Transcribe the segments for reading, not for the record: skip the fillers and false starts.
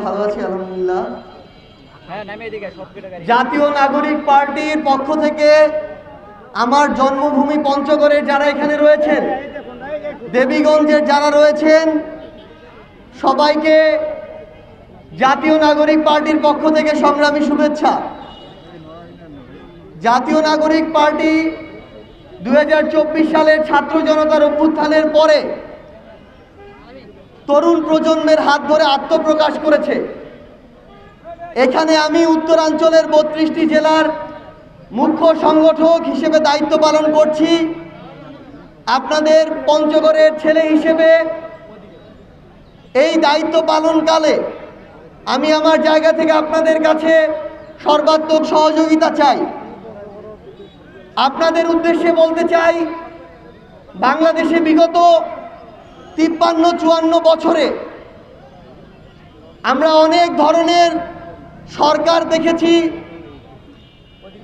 ভালো আছি আলহামদুলিল্লাহ। জাতীয় নাগরিক পার্টির পক্ষ থেকে আমার জন্মভূমি পঞ্চগড়ের যারা এখানে রয়েছেন, দেবীগঞ্জের যারা রয়েছেন, সবাইকে জাতীয় নাগরিক পার্টির পক্ষ থেকে সংগ্রামী শুভেচ্ছা। জাতীয় নাগরিক পার্টি 2024 সালের ছাত্র জনতার অভ্যুত্থানের পরে তরুণ প্রজন্মের হাত ধরে আত্মপ্রকাশ করেছে। এখানে আমি উত্তরাঞ্চলের 32টি জেলার মুখ্য সংগঠক হিসেবে দায়িত্ব পালন করছি। আপনাদের পঞ্চগড়ের ছেলে হিসেবে এই দায়িত্ব পালনকালে আমি আমার জায়গা থেকে আপনাদের কাছে সর্বাত্মক সহযোগিতা চাই। আপনাদের উদ্দেশ্যে বলতে চাই, বাংলাদেশে বিগত 53-54 বছরে আমরা অনেক ধরনের সরকার দেখেছি,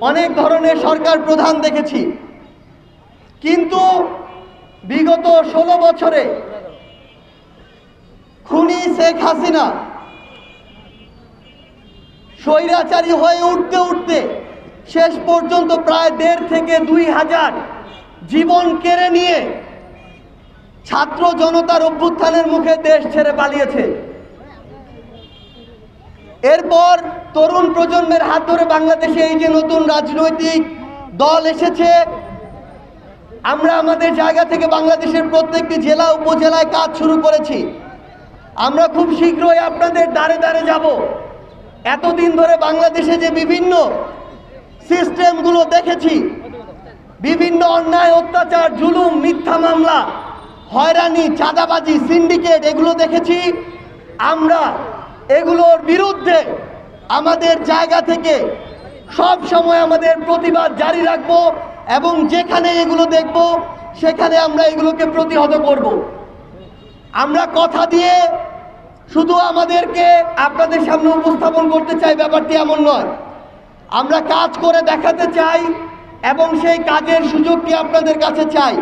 অনেক ধরনের সরকার প্রধান দেখেছি, কিন্তু বিগত 16 বছরে খুনি শেখ হাসিনা স্বৈরাচারী হয়ে উঠতে উঠতে শেষ পর্যন্ত প্রায় 1,500 থেকে 2,000 জীবন কেড়ে নিয়ে ছাত্র জনতার অভ্যুত্থানের মুখে দেশ ছেড়ে পালিয়েছে। এরপর তরুণ প্রজন্মের হাত ধরে বাংলাদেশে এই যে নতুন রাজনৈতিক দল এসেছে, আমরা আমাদের জায়গা থেকে বাংলাদেশের প্রত্যেকটি জেলা উপজেলায় কাজ শুরু করেছি। আমরা খুব শীঘ্রই আপনাদের দ্বারে দ্বারে যাব। এতদিন ধরে বাংলাদেশে যে বিভিন্ন সিস্টেমগুলো দেখেছি, বিভিন্ন অন্যায়, অত্যাচার, জুলুম, মিথ্যা মামলা, হয়রানি, চাঁদাবাজি, সিন্ডিকেট, এগুলো দেখেছি। আমরা এগুলোর বিরুদ্ধে আমাদের জায়গা থেকে সব সময় আমাদের প্রতিবাদ জারি রাখব এবং যেখানে এগুলো দেখব সেখানে আমরা এগুলোকে প্রতিহত করব। আমরা কথা দিয়ে শুধু আমাদেরকে আপনাদের সামনে উপস্থাপন করতে চাই, ব্যাপারটি এমন নয়। আমরা কাজ করে দেখাতে চাই এবং সেই কাজের সুযোগটি আপনাদের কাছে চাই।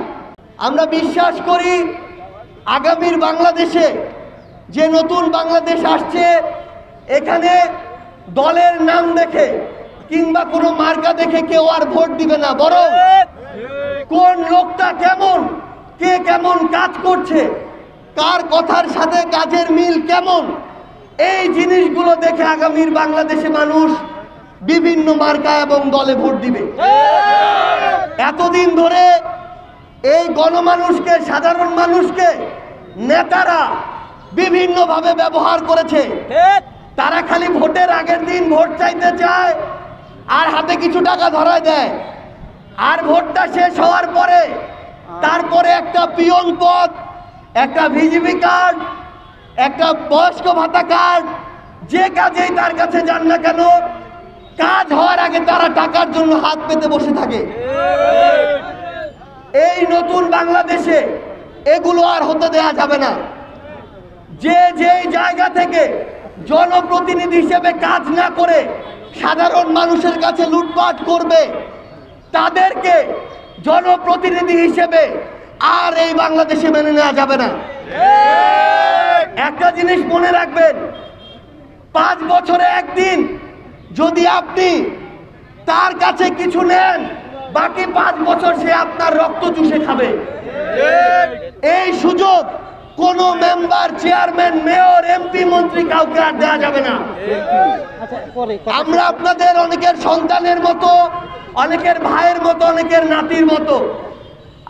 আমরা বিশ্বাস করি আগামীর বাংলাদেশে যে নতুন বাংলাদেশ আসছে, এখানে দলের নাম দেখে কিংবা কোনো মার্কা দেখে কেউ আর ভোট দিবে না, বরং কোন লোকটা কেমন, কে কেমন কাজ করছে, কার কথার সাথে কাজের মিল কেমন, এই জিনিসগুলো দেখে আগামীর বাংলাদেশে মানুষ বিভিন্ন মার্কা এবং দলে ভোট দিবে। এতদিন ধরে এই গণমানুষকে, সাধারণ মানুষকে নেতারা বিভিন্নভাবে ব্যবহার করেছে। তারা খালি ভোটের আগের দিন ভোট চাইতে চায় আর হাতে কিছু টাকা ধরায় দেয়, আর ভোটটা শেষ হওয়ার পরে তারপরে একটা পিয়ন পদ, একটা ভিজিবি কার্ড, একটা বয়স্ক ভাতা কার্ড, যে কাজেই তার কাছে যান না কেন, কাজ হওয়ার আগে তারা টাকার জন্য হাত পেতে বসে থাকে। এই নতুন বাংলাদেশে এগুলো আর হতে দেয়া যাবে না। যে যেই জায়গা থেকে জনপ্রতিনিধি হিসেবে কাজ না করে সাধারণ মানুষের কাছে লুটপাট করবে, তাদেরকে জনপ্রতিনিধি হিসেবে আর এই বাংলাদেশে মেনে নেওয়া যাবে না। একটা জিনিস মনে রাখবেন, 5 বছরে একদিন যদি আপনি তার কাছে কিছু নেন, বাকি 5 বছর সে আপনার রক্ত চুষে খাবে। এই সুযোগ কোন মেম্বার, চেয়ারম্যান, মেয়র, এমপি, মন্ত্রী কাউকে আর দেওয়া যাবে না। আমরা আপনাদের অনেকের সন্তানের মতো, অনেকের ভাইয়ের মতো, অনেকের নাতির মতো।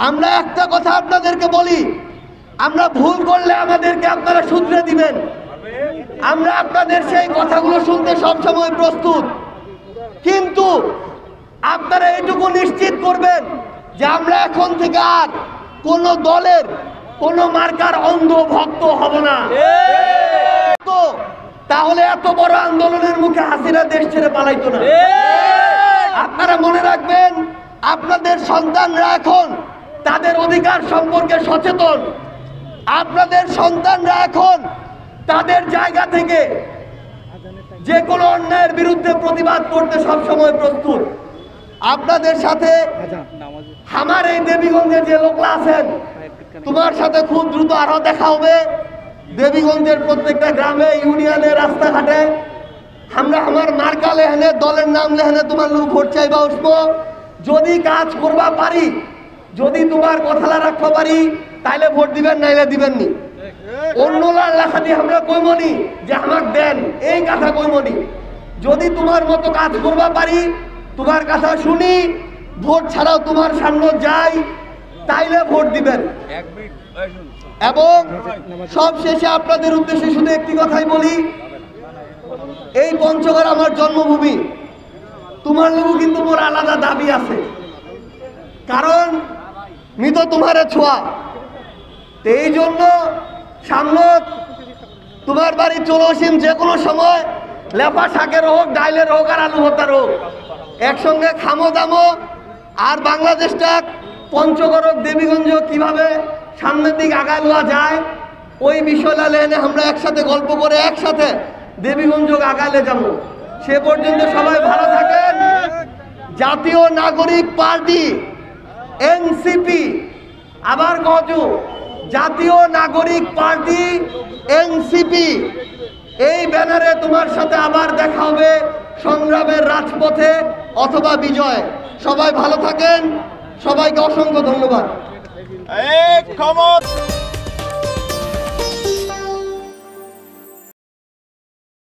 আমরা একটা কথা আপনাদেরকে বলি, আমরা ভুল করলে আমাদেরকে আপনারা শুধরে দিবেন। আমরা আপনাদের সেই কথাগুলো শুনতে সবসময় প্রস্তুত, কিন্তু আপনারা এটুকু নিশ্চিত করবেন যে আমরা এখন থেকে আর কোন দলের, কোন মার্কার অন্ধ ভক্ত হব না। তাহলে এত বড় আন্দোলনের মুখে হাসিনা দেশ ছেড়ে পালাইতো না। আপনারা মনে রাখবেন, আপনাদের সন্তানরা এখন তাদের অধিকার সম্পর্কে সচেতন। আপনাদের সন্তানরা এখন তাদের জায়গা থেকে যে কোনো অন্যায়ের বিরুদ্ধে প্রতিবাদ করতে সবসময় প্রস্তুত। আপনাদের সাথে আমার এই দেবীগঞ্জে যে লোকরা আছেন, তোমার সাথে খুব দ্রুত আরো দেখা হবে। দেবীগঞ্জের প্রত্যেকটা গ্রামে ইউনিয়নে রাস্তাঘাটে আমরা আমার মার্কা লেহানে দলের নাম লেহানে তোমার লোক ভোট চাইবা উঠবো। যদি কাজ করবা পারি, যদি তোমার কথালা রাখতে পারি তাইলে ভোট দিবেন, নাইলে দিবেন নি। অন্যলার লেখা দিয়ে আমরা কইমনি যে আমাকে দেন, এই কথা কইমনি। যদি তোমার মতো কাজ করবা পারি, তোমার কথা শুনি, ভোট ছাড়াও তোমার সামনে যাই, তাইলে ভোট দিবেন। এবং সব শেষে আপনাদের উদ্দেশ্যে শুধু একটি কথাই বলি, এই পঞ্চগড় আমার জন্মভূমি, তোমার লোক কিন্তু মোর আলাদা দাবি আছে, কারণ মি তো তোমারে ছোঁয়া। এই জন্য সামনে তোমার বাড়ি চলো আসিম, যে কোনো সময় লেপা শাকের হোক, ডাইলের হোক আর আলু ভর্তার হোক, একসঙ্গে খামো দামো। আর বাংলাদেশটা পঞ্চগড় দেবীগঞ্জ কিভাবে সামনের দিকে আগায় নেওয়া যায়, ওই বিষয়টা লেনে আমরা একসাথে গল্প করে একসাথে দেবীগঞ্জ আগালে যাবো। সে পর্যন্ত সবাই ভালো থাকেন। জাতীয় নাগরিক পার্টি এনসিপি, আবার কজু জাতীয় নাগরিক পার্টি এনসিপি, এই ব্যানারে তোমার সাথে আবার দেখা হবে সংগ্রামের রাজপথে অথবা বিজয়। সবাই ভালো থাকেন, সবাইকে অসংখ্য ধন্যবাদ।